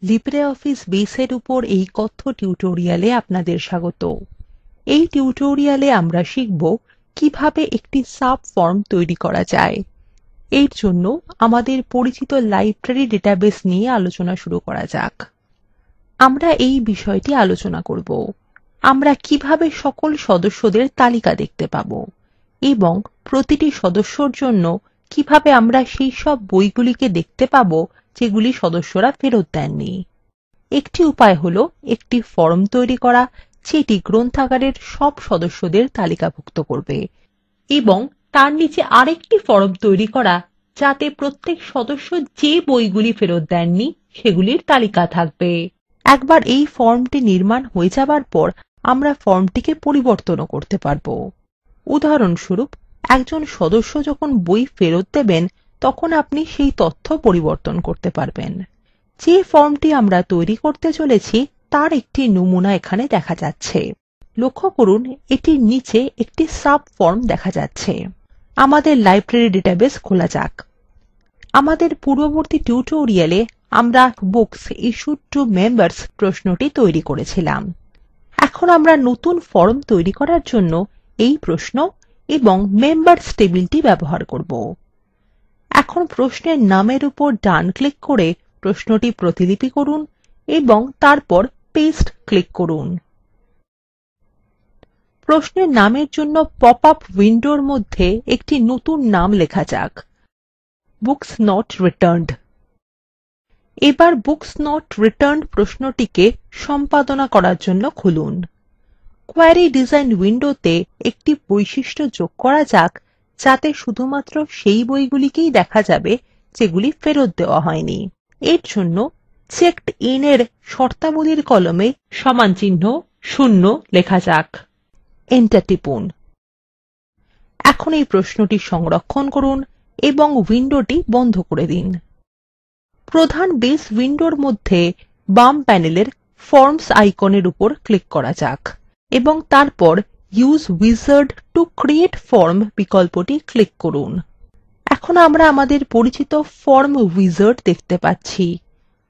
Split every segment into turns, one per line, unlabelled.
LibreOffice বেসের উপর এই কথ্য টিউটোরিয়ালে আপনাদের স্বাগত। এই টিউটোরিয়ালে আমরা শিখব কিভাবে একটি সাবফর্ম তৈরি করা যায়। এর জন্য আমাদের পরিচিত লাইব্রেরি ডেটাবেস নিয়ে আলোচনা শুরু করা যাক। আমরা এই বিষয়টি আলোচনা করব। আমরা কিভাবে সকল সদস্যদের তালিকা দেখতে পাবো এবং প্রতিটি সদস্যর জন্য কিভাবে আমরা সেই সব বইগুলিকে দেখতে পাবো যেগুলি সদস্যরা ফেরত দেননি। একটি উপায় হলো একটি ফর্ম তৈরি করা যেটি গ্রন্থাগারের সব সদস্যদের তালিকাভুক্ত করবে এবং তার নিচে আরেকটি ফর্ম তৈরি করা যাতে প্রত্যেক সদস্য যে বইগুলি ফেরত দেননি সেগুলির তালিকা থাকবে। একবার এই ফর্মটি নির্মাণ হয়ে যাবার পর আমরা ফর্মটিকে পরিবর্তনও করতে পারবো। উদাহরণস্বরূপ একজন সদস্য যখন বই ফেরত দেবেন তখন আপনি সেই তথ্য পরিবর্তন করতে পারবেন। যে ফর্মটি আমরা তৈরি করতে চলেছি তার একটি নমুনা এখানে দেখা যাচ্ছে। লক্ষ্য করুন এটির নিচে একটি সাবফর্ম দেখা যাচ্ছে। আমাদের লাইব্রেরি ডেটাবেস খোলা যাক। আমাদের পূর্ববর্তী টিউটোরিয়ালে আমরা বুকস ইশ্যুড টু মেম্বার্স প্রশ্নটি তৈরি করেছিলাম। এখন আমরা নতুন ফর্ম তৈরি করার জন্য এই প্রশ্ন এবং মেম্বার্স টেবিলটি ব্যবহার করব। এখন প্রশ্নের নামের উপর ডান ক্লিক করে প্রশ্নটি প্রতিলিপি করুন এবং তারপর পেস্ট ক্লিক করুন। প্রশ্নের নামের জন্য পপ আপ উইন্ডোর মধ্যে একটি নতুন নাম লেখা যাক, বুকস নট রিটার্নড। এবার বুকস নট রিটার্নড প্রশ্নটিকে সম্পাদনা করার জন্য খুলুন। কোয়েরি ডিজাইন উইন্ডোতে একটি বৈশিষ্ট্য যোগ করা যাক যাতে শুধুমাত্র সেই বইগুলিকেই দেখা যাবে যেগুলি ফেরত দেওয়া হয়নি। এর জন্য চেকড ইন এর শর্তাবলীর কলমে =0 লেখা যাক। এন্টার টিপুন। এখন এই প্রশ্নটি সংরক্ষণ করুন এবং উইন্ডোটি বন্ধ করে দিন। প্রধান বেস উইন্ডোর মধ্যে বাম প্যানেলের ফর্মস আইকনের উপর ক্লিক করা যাক এবং তারপর use wizard to create form বিকল্পটি ক্লিক করুন। এখন আমরা আমাদের পরিচিত ফর্ম উইজার্ড দেখতে পাচ্ছি।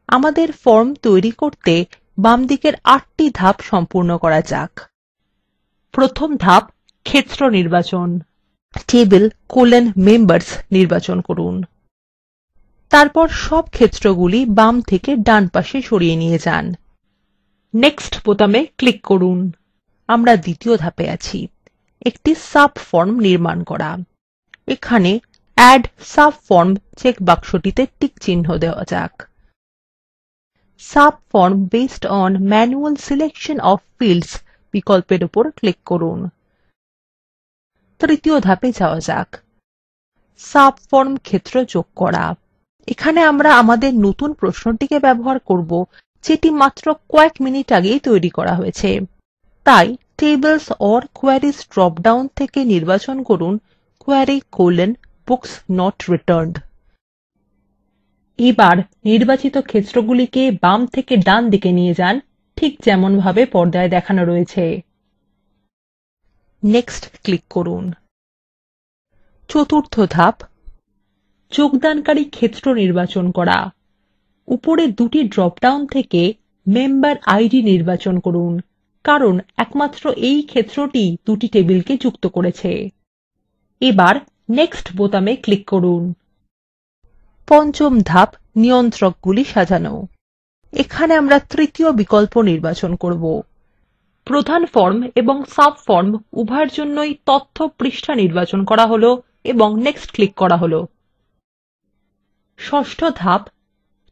আমাদের ফর্ম তৈরি করতে বামদিকের ৮টি ধাপ সম্পূর্ণ করা যাক। প্রথম ধাপ ক্ষেত্র নির্বাচন। Table:members নির্বাচন করুন। তারপর সব ক্ষেত্রগুলি বাম থেকে ডান পাশে সরিয়ে নিয়ে যান। নেক্সট বোতামে ক্লিক করুন। আমরা দ্বিতীয় ধাপে আছি, একটি সাবফর্ম নির্মাণ করা। এখানে অ্যাড সাবফর্ম চেক বাক্সটিতে টিক চিহ্ন দেওয়া যাক। Subform based on manual selection of fields বিকল্পের উপর ক্লিক করুন। তৃতীয় ধাপে যাওয়া যাক, সাবফর্ম ক্ষেত্র যোগ করা। এখানে আমরা আমাদের নতুন প্রশ্নটিকে ব্যবহার করব যেটি মাত্র কয়েক মিনিট আগেই তৈরি করা হয়েছে। তাই tables or queries drop down থেকে নির্বাচন করুন Query::Books Not Returned। এবার নির্বাচিত ক্ষেত্রগুলিকে বাম থেকে ডান দিকে নিয়ে যান, ঠিক যেমনভাবে পর্দায় দেখানো রয়েছে। নেক্সট ক্লিক করুন। চতুর্থ ধাপ, যোগদানকারী ক্ষেত্র নির্বাচন করা। উপরে দুটি ড্রপ ডাউন থেকে মেম্বার আইডি নির্বাচন করুন কারণ একমাত্র এই ক্ষেত্রটি দুটি টেবিলকে যুক্ত করেছে। এবার নেক্সট বোতামে ক্লিক করুন। পঞ্চম ধাপ, নিয়ন্ত্রকগুলি সাজানো। এখানে আমরা তৃতীয় বিকল্প নির্বাচন করব। প্রধান ফর্ম এবং সাবফর্ম উভয়ের জন্যই তথ্য পৃষ্ঠা নির্বাচন করা হলো এবং নেক্সট ক্লিক করা হলো। ষষ্ঠ ধাপ,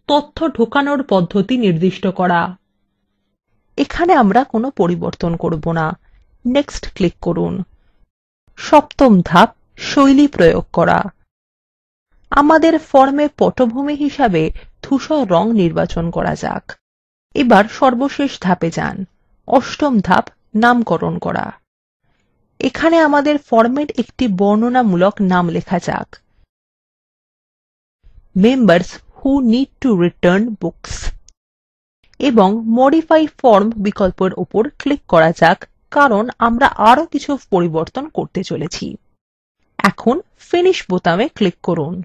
তথ্য ঢোকানোর পদ্ধতি নির্দিষ্ট করা। এখানে আমরা কোনো পরিবর্তন করব না। নেক্সট ক্লিক করুন। সপ্তম ধাপ, শৈলী প্রয়োগ করা। আমাদের ফর্মে পটভূমি হিসাবে ধূসর রং নির্বাচন করা যাক। এবার সর্বশেষ ধাপে যান। অষ্টম ধাপ, নামকরণ করা। এখানে আমাদের ফর্মের একটি বর্ণনামূলক নাম লেখা যাক, Members who need to return books, এবং মডিফাই ফর্ম বিকল্পের উপর ক্লিক করা যাক কারণ আমরা আরো কিছু পরিবর্তন করতে চলেছি। এখন ফিনিশ বোতামে ক্লিক করুন।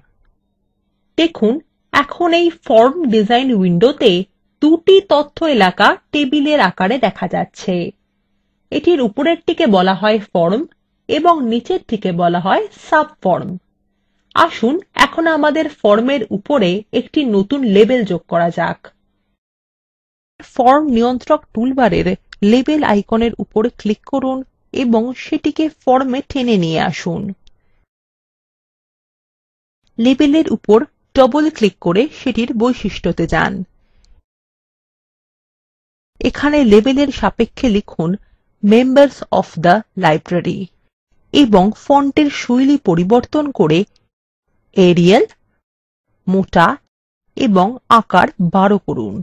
দেখুন এখন এই ফর্ম ডিজাইন উইন্ডোতে দুটি তথ্য এলাকা টেবিলের আকারে দেখা যাচ্ছে। এটির উপরেরটিকে বলা হয় ফর্ম এবং নিচেরটিকে বলা হয় সাবফর্ম। আসুন এখন আমাদের ফর্মের উপরে একটি নতুন লেবেল যোগ করা যাক। ফর্ম নিয়ন্ত্রক টুলবারের লেবেল আইকনের উপর ক্লিক করুন এবং সেটিকে ফর্মে টেনে নিয়ে আসুন। লেবেলের উপর ডবল ক্লিক করে সেটির বৈশিষ্ট্যতে যান। এখানে লেবেলের সাপেক্ষে লিখুন মেম্বার্স অফ দ্য লাইব্রেরি এবং ফন্টের শৈলী পরিবর্তন করে এরিয়াল, মোটা এবং আকার 12 করুন।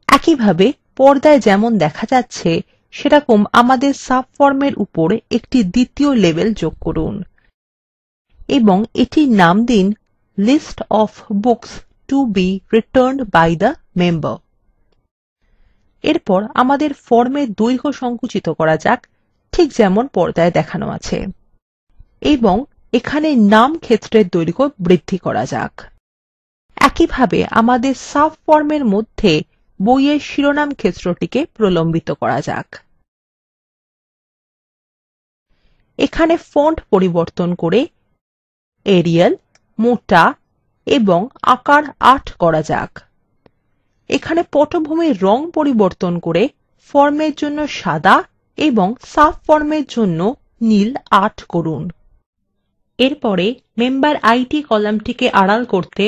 একইভাবে পর্দায় যেমন দেখা যাচ্ছে সেরকম আমাদের সাবফর্মের উপর একটি দ্বিতীয় লেবেল যোগ করুন এবং এটির নাম দিন list of books to be returned by the member. এরপর আমাদের ফর্মের দৈর্ঘ্য সংকুচিত করা যাক, ঠিক যেমন পর্দায় দেখানো আছে, এবং এখানে নাম ক্ষেত্রের দৈর্ঘ্য বৃদ্ধি করা যাক। একইভাবে আমাদের সাবফর্মের মধ্যে বইয়ের শিরোনাম ক্ষেত্রটিকে প্রলম্বিত করা যাক। এখানে ফন্ট পরিবর্তন করে এরিয়াল, মোটা এবং আকার ৮ করা যাক। এখানে পটভূমির রং পরিবর্তন করে ফর্মের জন্য সাদা এবং সাবফর্মের জন্য নীল ৮ করুন। এরপরে মেম্বার আইডি কলামটিকে আড়াল করতে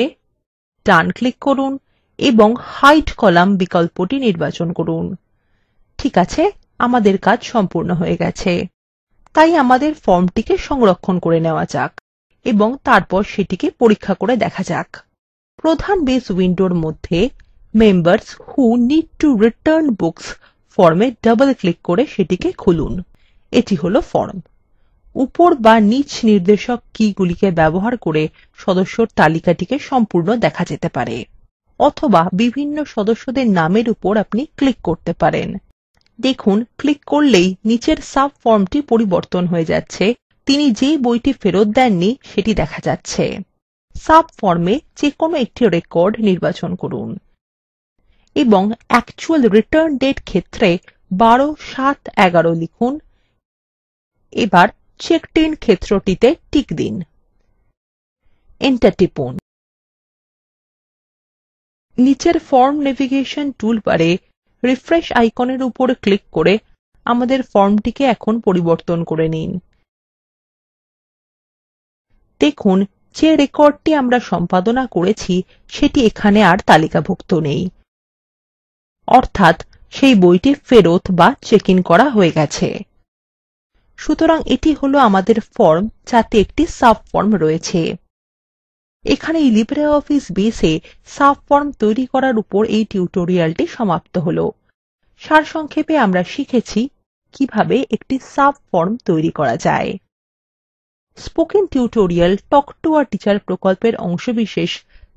ডান ক্লিক করুন এবং হাইড কলাম বিকল্পটি নির্বাচন করুন। ঠিক আছে, আমাদের কাজ সম্পূর্ণ হয়ে গেছে। তাই আমাদের ফর্মটিকে সংরক্ষণ করে নেওয়া যাক এবং তারপর সেটিকে পরীক্ষা করে দেখা যাক। প্রধান বেস উইন্ডোর মধ্যে members who need to return books ফর্মে ডাবল ক্লিক করে সেটিকে খুলুন। এটি হলো ফর্ম। উপর বা নিচ নির্দেশক কীগুলিকে ব্যবহার করে সদস্যর তালিকাটিকে সম্পূর্ণ দেখা যেতে পারে, অথবা বিভিন্ন সদস্যদের নামের উপর আপনি ক্লিক করতে পারেন। দেখুন, ক্লিক করলেই নিচের সাবফর্মটি পরিবর্তন হয়ে যাচ্ছে, তিনি যে বইটি ফেরত দেননি সেটি দেখা যাচ্ছে। সাবফর্মে যেকোনো একটি রেকর্ড নির্বাচন করুন এবং অ্যাকচুয়াল রিটার্ন ডেট ক্ষেত্রে 12/7/11 লিখুন। এবার চেকড ইন ক্ষেত্রটিতে টিক দিন। এন্টার টিপুন। নিচের ফর্ম নেভিগেশন টুলবারে রিফ্রেশ আইকনের উপর ক্লিক করে আমাদের ফর্মটিকে এখন পরিবর্তন করে নিন। দেখুন, যে রেকর্ডটি আমরা সম্পাদনা করেছি সেটি এখানে আর তালিকাভুক্ত নেই, অর্থাৎ সেই বইটি ফেরত বা চেক ইন করা হয়ে গেছে। সুতরাং এটি হলো আমাদের ফর্ম, যাতে একটি সাবফর্ম রয়েছে। এখানেই লিব্রিঅফিস বেসে সাবফর্ম তৈরি করার উপর এই টিউটোরিয়ালটি সমাপ্ত হলো। সারসংক্ষেপে আমরা শিখেছি কিভাবে একটি সাবফর্ম তৈরি করা যায়। Spoken tutorial talk to a teacher প্রকল্পের অংশবিশেষ,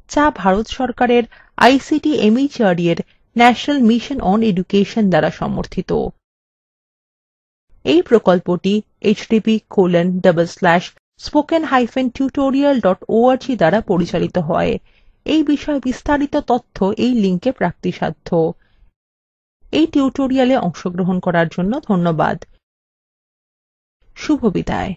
যা ভারত সরকারের আইসিটি মাহর্দ এর ন্যাশনাল মিশন অন এডুকেশন দ্বারা সমর্থিত। এই প্রকল্পটি http:/spoken-tutorial.org দ্বারা পরিচালিত হয়। এই বিষয়ে বিস্তারিত তথ্য এই লিঙ্কে প্রাপ্তিসাধ্য। এই টিউটোরিয়ালে অংশগ্রহণ করার জন্য ধন্যবাদ। শুভবিদায়।